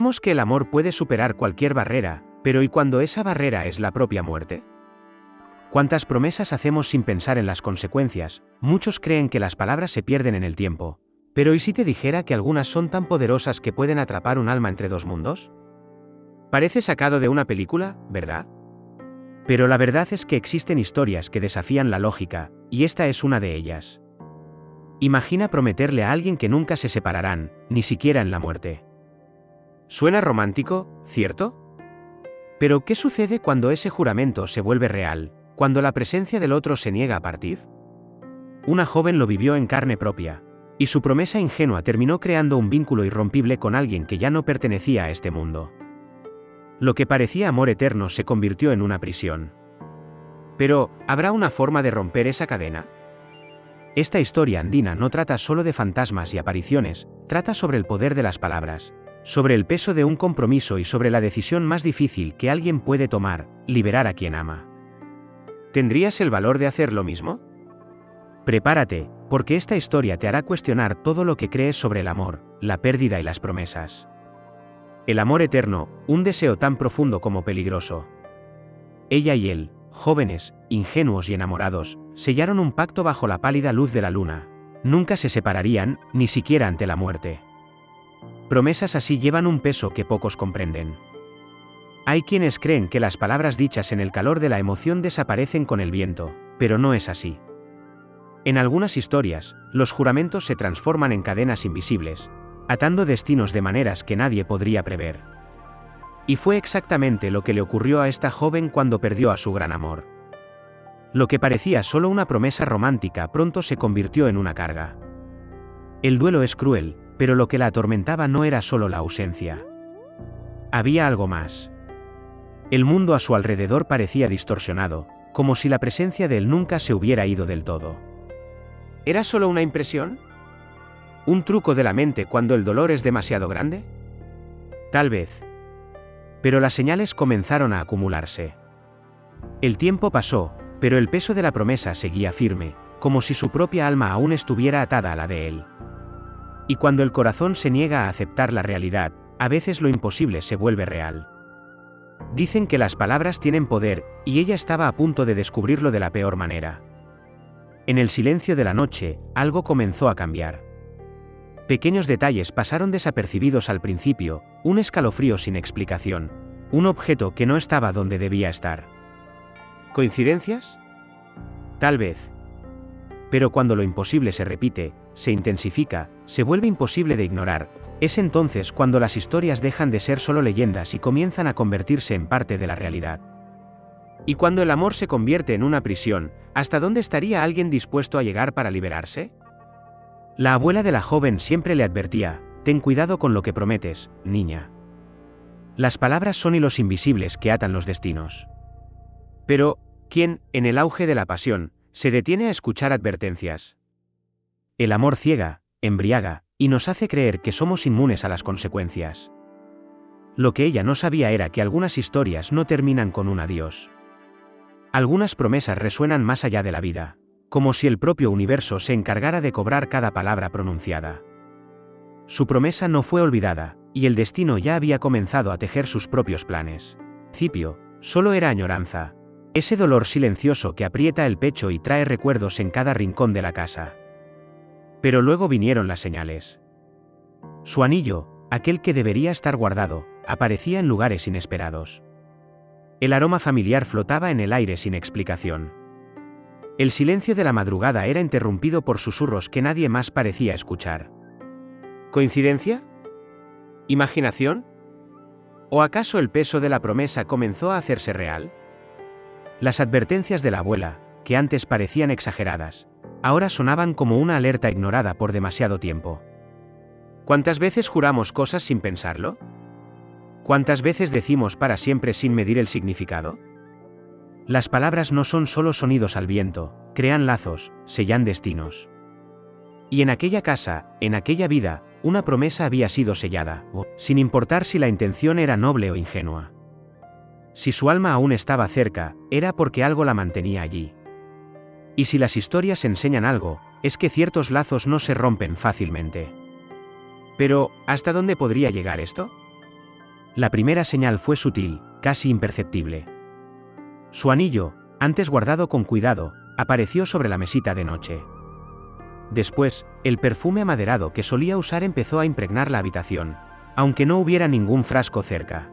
Sabemos que el amor puede superar cualquier barrera, pero ¿y cuando esa barrera es la propia muerte? ¿Cuántas promesas hacemos sin pensar en las consecuencias? Muchos creen que las palabras se pierden en el tiempo. Pero ¿y si te dijera que algunas son tan poderosas que pueden atrapar un alma entre dos mundos? Parece sacado de una película, ¿verdad? Pero la verdad es que existen historias que desafían la lógica, y esta es una de ellas. Imagina prometerle a alguien que nunca se separarán, ni siquiera en la muerte. Suena romántico, ¿cierto? Pero ¿qué sucede cuando ese juramento se vuelve real, cuando la presencia del otro se niega a partir? Una joven lo vivió en carne propia, y su promesa ingenua terminó creando un vínculo irrompible con alguien que ya no pertenecía a este mundo. Lo que parecía amor eterno se convirtió en una prisión. Pero, ¿habrá una forma de romper esa cadena? Esta historia andina no trata solo de fantasmas y apariciones, trata sobre el poder de las palabras, sobre el peso de un compromiso y sobre la decisión más difícil que alguien puede tomar, liberar a quien ama. ¿Tendrías el valor de hacer lo mismo? Prepárate, porque esta historia te hará cuestionar todo lo que crees sobre el amor, la pérdida y las promesas. El amor eterno, un deseo tan profundo como peligroso. Ella y él, jóvenes, ingenuos y enamorados, sellaron un pacto bajo la pálida luz de la luna. Nunca se separarían, ni siquiera ante la muerte. Promesas así llevan un peso que pocos comprenden. Hay quienes creen que las palabras dichas en el calor de la emoción desaparecen con el viento, pero no es así. En algunas historias, los juramentos se transforman en cadenas invisibles, atando destinos de maneras que nadie podría prever. Y fue exactamente lo que le ocurrió a esta joven cuando perdió a su gran amor. Lo que parecía solo una promesa romántica pronto se convirtió en una carga. El duelo es cruel, pero lo que la atormentaba no era solo la ausencia. Había algo más. El mundo a su alrededor parecía distorsionado, como si la presencia de él nunca se hubiera ido del todo. ¿Era solo una impresión? ¿Un truco de la mente cuando el dolor es demasiado grande? Tal vez. Pero las señales comenzaron a acumularse. El tiempo pasó, pero el peso de la promesa seguía firme, como si su propia alma aún estuviera atada a la de él. Y cuando el corazón se niega a aceptar la realidad, a veces lo imposible se vuelve real. Dicen que las palabras tienen poder, y ella estaba a punto de descubrirlo de la peor manera. En el silencio de la noche, algo comenzó a cambiar. Pequeños detalles pasaron desapercibidos al principio, un escalofrío sin explicación, un objeto que no estaba donde debía estar. ¿Coincidencias? Tal vez. Pero cuando lo imposible se repite, se intensifica, se vuelve imposible de ignorar, es entonces cuando las historias dejan de ser solo leyendas y comienzan a convertirse en parte de la realidad. Y cuando el amor se convierte en una prisión, ¿hasta dónde estaría alguien dispuesto a llegar para liberarse? La abuela de la joven siempre le advertía: ten cuidado con lo que prometes, niña. Las palabras son hilos invisibles que atan los destinos. Pero, ¿quién, en el auge de la pasión, se detiene a escuchar advertencias? El amor ciega, embriaga, y nos hace creer que somos inmunes a las consecuencias. Lo que ella no sabía era que algunas historias no terminan con un adiós. Algunas promesas resuenan más allá de la vida, como si el propio universo se encargara de cobrar cada palabra pronunciada. Su promesa no fue olvidada, y el destino ya había comenzado a tejer sus propios planes. Al principio, solo era añoranza, ese dolor silencioso que aprieta el pecho y trae recuerdos en cada rincón de la casa. Pero luego vinieron las señales. Su anillo, aquel que debería estar guardado, aparecía en lugares inesperados. El aroma familiar flotaba en el aire sin explicación. El silencio de la madrugada era interrumpido por susurros que nadie más parecía escuchar. ¿Coincidencia? ¿Imaginación? ¿O acaso el peso de la promesa comenzó a hacerse real? Las advertencias de la abuela, que antes parecían exageradas, ahora sonaban como una alerta ignorada por demasiado tiempo. ¿Cuántas veces juramos cosas sin pensarlo? ¿Cuántas veces decimos para siempre sin medir el significado? Las palabras no son solo sonidos al viento, crean lazos, sellan destinos. Y en aquella casa, en aquella vida, una promesa había sido sellada, sin importar si la intención era noble o ingenua. Si su alma aún estaba cerca, era porque algo la mantenía allí. Y si las historias enseñan algo, es que ciertos lazos no se rompen fácilmente. Pero, ¿hasta dónde podría llegar esto? La primera señal fue sutil, casi imperceptible. Su anillo, antes guardado con cuidado, apareció sobre la mesita de noche. Después, el perfume amaderado que solía usar empezó a impregnar la habitación, aunque no hubiera ningún frasco cerca.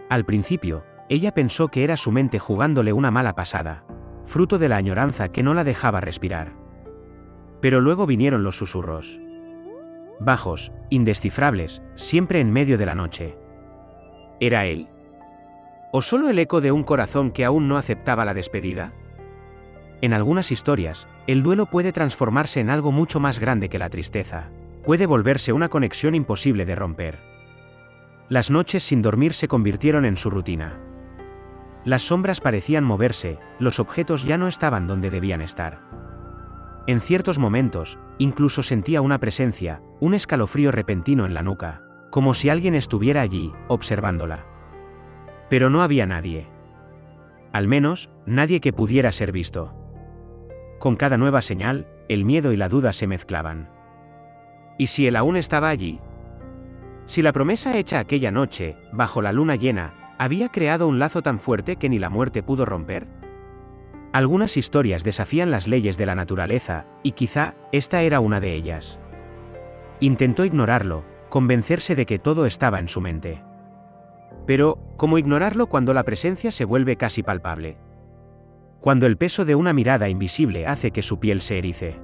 Al principio, ella pensó que era su mente jugándole una mala pasada, fruto de la añoranza que no la dejaba respirar. Pero luego vinieron los susurros. Bajos, indescifrables, siempre en medio de la noche. ¿Era él? ¿O solo el eco de un corazón que aún no aceptaba la despedida? En algunas historias, el duelo puede transformarse en algo mucho más grande que la tristeza. Puede volverse una conexión imposible de romper. Las noches sin dormir se convirtieron en su rutina. Las sombras parecían moverse, los objetos ya no estaban donde debían estar. En ciertos momentos, incluso sentía una presencia, un escalofrío repentino en la nuca, como si alguien estuviera allí, observándola. Pero no había nadie. Al menos, nadie que pudiera ser visto. Con cada nueva señal, el miedo y la duda se mezclaban. ¿Y si él aún estaba allí? Si la promesa hecha aquella noche, bajo la luna llena, había creado un lazo tan fuerte que ni la muerte pudo romper. Algunas historias desafían las leyes de la naturaleza, y quizá, esta era una de ellas. Intentó ignorarlo, convencerse de que todo estaba en su mente. Pero, ¿cómo ignorarlo cuando la presencia se vuelve casi palpable? Cuando el peso de una mirada invisible hace que su piel se erice.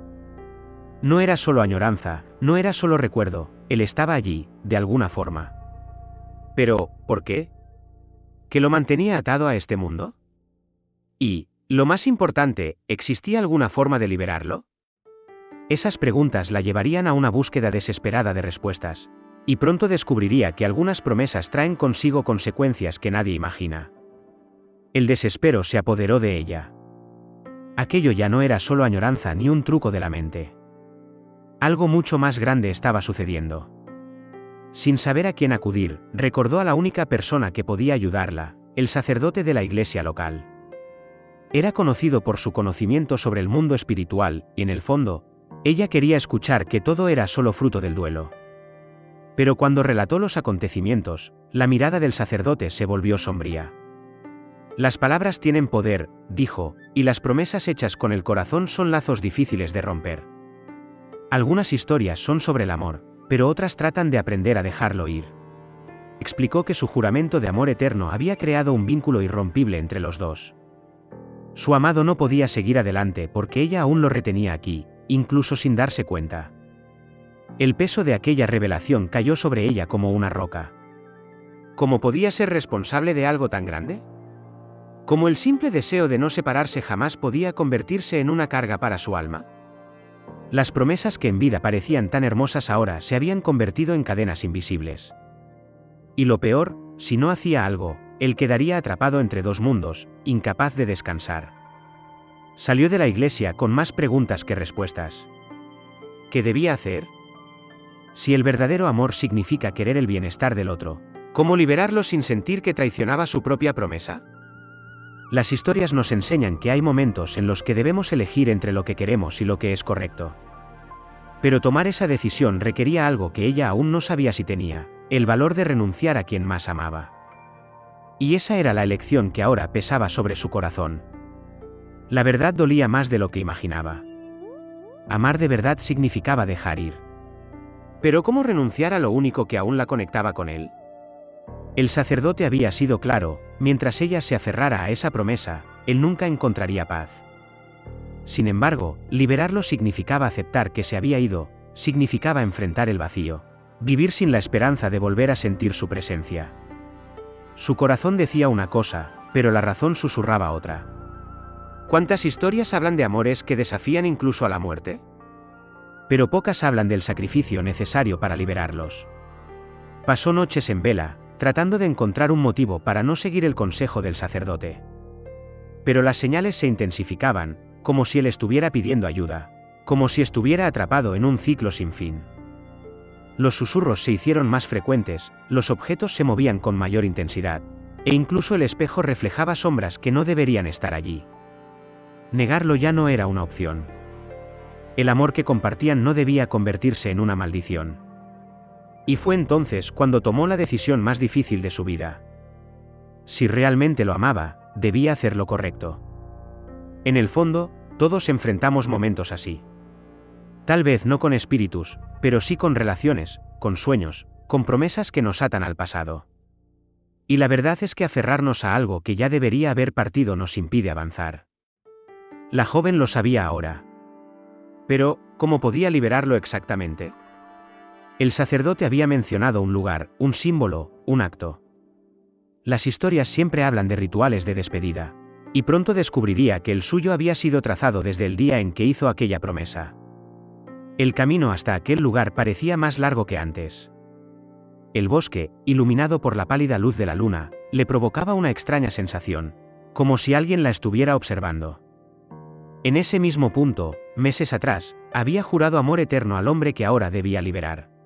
No era solo añoranza, no era solo recuerdo, él estaba allí, de alguna forma. Pero, ¿por qué? ¿Qué lo mantenía atado a este mundo? Y, lo más importante, ¿existía alguna forma de liberarlo? Esas preguntas la llevarían a una búsqueda desesperada de respuestas, y pronto descubriría que algunas promesas traen consigo consecuencias que nadie imagina. El desespero se apoderó de ella. Aquello ya no era solo añoranza ni un truco de la mente. Algo mucho más grande estaba sucediendo. Sin saber a quién acudir, recordó a la única persona que podía ayudarla, el sacerdote de la iglesia local. Era conocido por su conocimiento sobre el mundo espiritual, y en el fondo, ella quería escuchar que todo era solo fruto del duelo. Pero cuando relató los acontecimientos, la mirada del sacerdote se volvió sombría. Las palabras tienen poder, dijo, y las promesas hechas con el corazón son lazos difíciles de romper. Algunas historias son sobre el amor, pero otras tratan de aprender a dejarlo ir. Explicó que su juramento de amor eterno había creado un vínculo irrompible entre los dos. Su amado no podía seguir adelante porque ella aún lo retenía aquí, incluso sin darse cuenta. El peso de aquella revelación cayó sobre ella como una roca. ¿Cómo podía ser responsable de algo tan grande? ¿Cómo el simple deseo de no separarse jamás podía convertirse en una carga para su alma? Las promesas que en vida parecían tan hermosas ahora se habían convertido en cadenas invisibles. Y lo peor, si no hacía algo, él quedaría atrapado entre dos mundos, incapaz de descansar. Salió de la iglesia con más preguntas que respuestas. ¿Qué debía hacer? Si el verdadero amor significa querer el bienestar del otro, ¿cómo liberarlo sin sentir que traicionaba su propia promesa? Las historias nos enseñan que hay momentos en los que debemos elegir entre lo que queremos y lo que es correcto. Pero tomar esa decisión requería algo que ella aún no sabía si tenía, el valor de renunciar a quien más amaba. Y esa era la elección que ahora pesaba sobre su corazón. La verdad dolía más de lo que imaginaba. Amar de verdad significaba dejar ir. Pero ¿cómo renunciar a lo único que aún la conectaba con él? El sacerdote había sido claro, mientras ella se aferrara a esa promesa, él nunca encontraría paz. Sin embargo, liberarlo significaba aceptar que se había ido, significaba enfrentar el vacío, vivir sin la esperanza de volver a sentir su presencia. Su corazón decía una cosa, pero la razón susurraba otra. ¿Cuántas historias hablan de amores que desafían incluso a la muerte? Pero pocas hablan del sacrificio necesario para liberarlos. Pasó noches en vela, tratando de encontrar un motivo para no seguir el consejo del sacerdote. Pero las señales se intensificaban, como si él estuviera pidiendo ayuda, como si estuviera atrapado en un ciclo sin fin. Los susurros se hicieron más frecuentes, los objetos se movían con mayor intensidad, e incluso el espejo reflejaba sombras que no deberían estar allí. Negarlo ya no era una opción. El amor que compartían no debía convertirse en una maldición. Y fue entonces cuando tomó la decisión más difícil de su vida. Si realmente lo amaba, debía hacer lo correcto. En el fondo, todos enfrentamos momentos así. Tal vez no con espíritus, pero sí con relaciones, con sueños, con promesas que nos atan al pasado. Y la verdad es que aferrarnos a algo que ya debería haber partido nos impide avanzar. La joven lo sabía ahora. Pero, ¿cómo podía liberarlo exactamente? El sacerdote había mencionado un lugar, un símbolo, un acto. Las historias siempre hablan de rituales de despedida, y pronto descubriría que el suyo había sido trazado desde el día en que hizo aquella promesa. El camino hasta aquel lugar parecía más largo que antes. El bosque, iluminado por la pálida luz de la luna, le provocaba una extraña sensación, como si alguien la estuviera observando. En ese mismo punto, meses atrás, había jurado amor eterno al hombre que ahora debía liberar.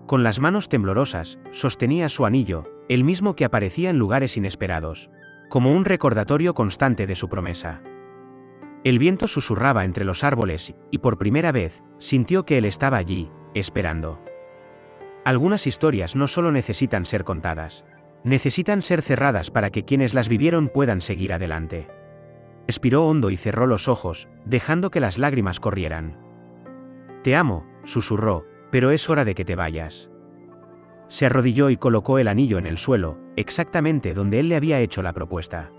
Con las manos temblorosas, sostenía su anillo, el mismo que aparecía en lugares inesperados, como un recordatorio constante de su promesa. El viento susurraba entre los árboles y, por primera vez, sintió que él estaba allí, esperando. Algunas historias no solo necesitan ser contadas, necesitan ser cerradas para que quienes las vivieron puedan seguir adelante. Respiró hondo y cerró los ojos, dejando que las lágrimas corrieran. «Te amo», susurró, «pero es hora de que te vayas». Se arrodilló y colocó el anillo en el suelo, exactamente donde él le había hecho la propuesta.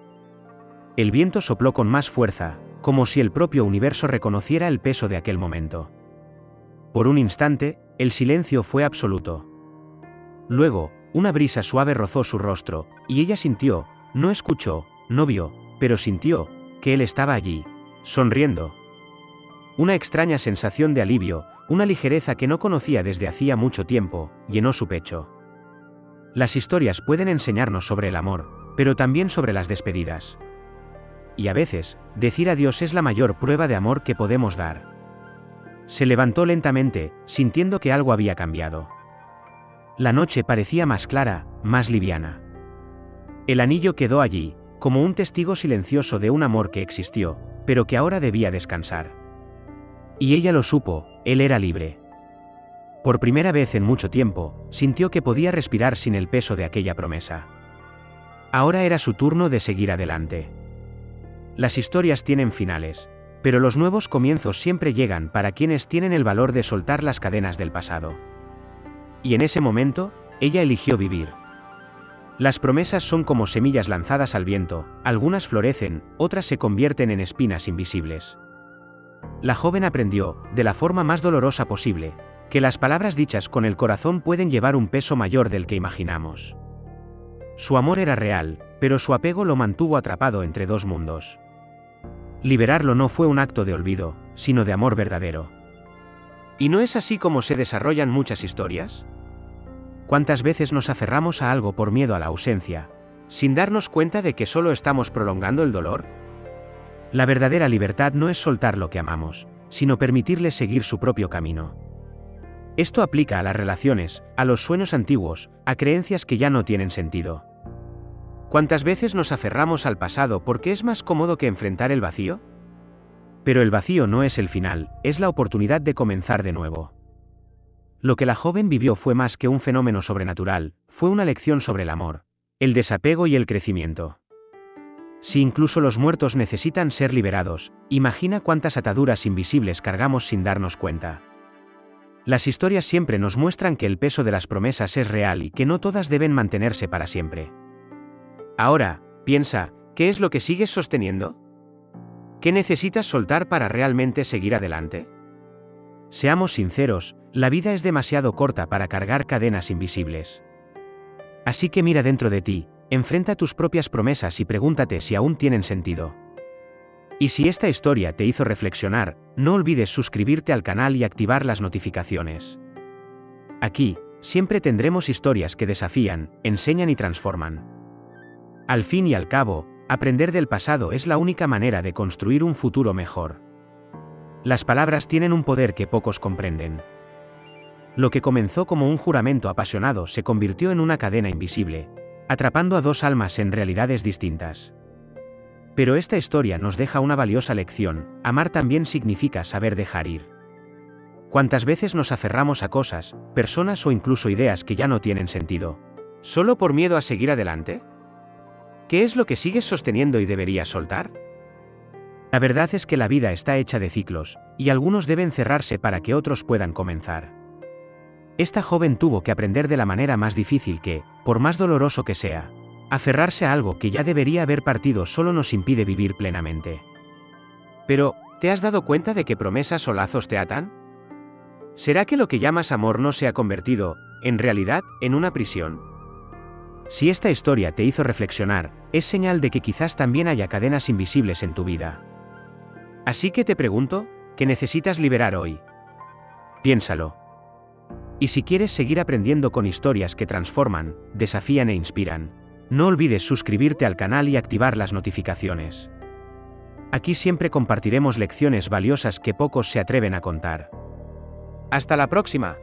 El viento sopló con más fuerza, como si el propio universo reconociera el peso de aquel momento. Por un instante, el silencio fue absoluto. Luego, una brisa suave rozó su rostro, y ella sintió, no escuchó, no vio, pero sintió, que él estaba allí, sonriendo. Una extraña sensación de alivio, una ligereza que no conocía desde hacía mucho tiempo, llenó su pecho. Las historias pueden enseñarnos sobre el amor, pero también sobre las despedidas. Y a veces, decir adiós es la mayor prueba de amor que podemos dar. Se levantó lentamente, sintiendo que algo había cambiado. La noche parecía más clara, más liviana. El anillo quedó allí, como un testigo silencioso de un amor que existió, pero que ahora debía descansar. Y ella lo supo, él era libre. Por primera vez en mucho tiempo, sintió que podía respirar sin el peso de aquella promesa. Ahora era su turno de seguir adelante. Las historias tienen finales, pero los nuevos comienzos siempre llegan para quienes tienen el valor de soltar las cadenas del pasado. Y en ese momento, ella eligió vivir. Las promesas son como semillas lanzadas al viento, algunas florecen, otras se convierten en espinas invisibles. La joven aprendió, de la forma más dolorosa posible, que las palabras dichas con el corazón pueden llevar un peso mayor del que imaginamos. Su amor era real, pero su apego lo mantuvo atrapado entre dos mundos. Liberarlo no fue un acto de olvido, sino de amor verdadero. ¿Y no es así como se desarrollan muchas historias? ¿Cuántas veces nos aferramos a algo por miedo a la ausencia, sin darnos cuenta de que solo estamos prolongando el dolor? La verdadera libertad no es soltar lo que amamos, sino permitirle seguir su propio camino. Esto aplica a las relaciones, a los sueños antiguos, a creencias que ya no tienen sentido. ¿Cuántas veces nos aferramos al pasado porque es más cómodo que enfrentar el vacío? Pero el vacío no es el final, es la oportunidad de comenzar de nuevo. Lo que la joven vivió fue más que un fenómeno sobrenatural, fue una lección sobre el amor, el desapego y el crecimiento. Si incluso los muertos necesitan ser liberados, imagina cuántas ataduras invisibles cargamos sin darnos cuenta. Las historias siempre nos muestran que el peso de las promesas es real y que no todas deben mantenerse para siempre. Ahora, piensa, ¿qué es lo que sigues sosteniendo? ¿Qué necesitas soltar para realmente seguir adelante? Seamos sinceros, la vida es demasiado corta para cargar cadenas invisibles. Así que mira dentro de ti, enfrenta tus propias promesas y pregúntate si aún tienen sentido. Y si esta historia te hizo reflexionar, no olvides suscribirte al canal y activar las notificaciones. Aquí, siempre tendremos historias que desafían, enseñan y transforman. Al fin y al cabo, aprender del pasado es la única manera de construir un futuro mejor. Las palabras tienen un poder que pocos comprenden. Lo que comenzó como un juramento apasionado se convirtió en una cadena invisible, atrapando a dos almas en realidades distintas. Pero esta historia nos deja una valiosa lección: amar también significa saber dejar ir. ¿Cuántas veces nos aferramos a cosas, personas o incluso ideas que ya no tienen sentido? ¿Solo por miedo a seguir adelante? ¿Qué es lo que sigues sosteniendo y deberías soltar? La verdad es que la vida está hecha de ciclos, y algunos deben cerrarse para que otros puedan comenzar. Esta joven tuvo que aprender de la manera más difícil que, por más doloroso que sea, aferrarse a algo que ya debería haber partido solo nos impide vivir plenamente. Pero, ¿te has dado cuenta de que promesas o lazos te atan? ¿Será que lo que llamas amor no se ha convertido, en realidad, en una prisión? Si esta historia te hizo reflexionar, es señal de que quizás también haya cadenas invisibles en tu vida. Así que te pregunto, ¿qué necesitas liberar hoy? Piénsalo. Y si quieres seguir aprendiendo con historias que transforman, desafían e inspiran, no olvides suscribirte al canal y activar las notificaciones. Aquí siempre compartiremos lecciones valiosas que pocos se atreven a contar. ¡Hasta la próxima!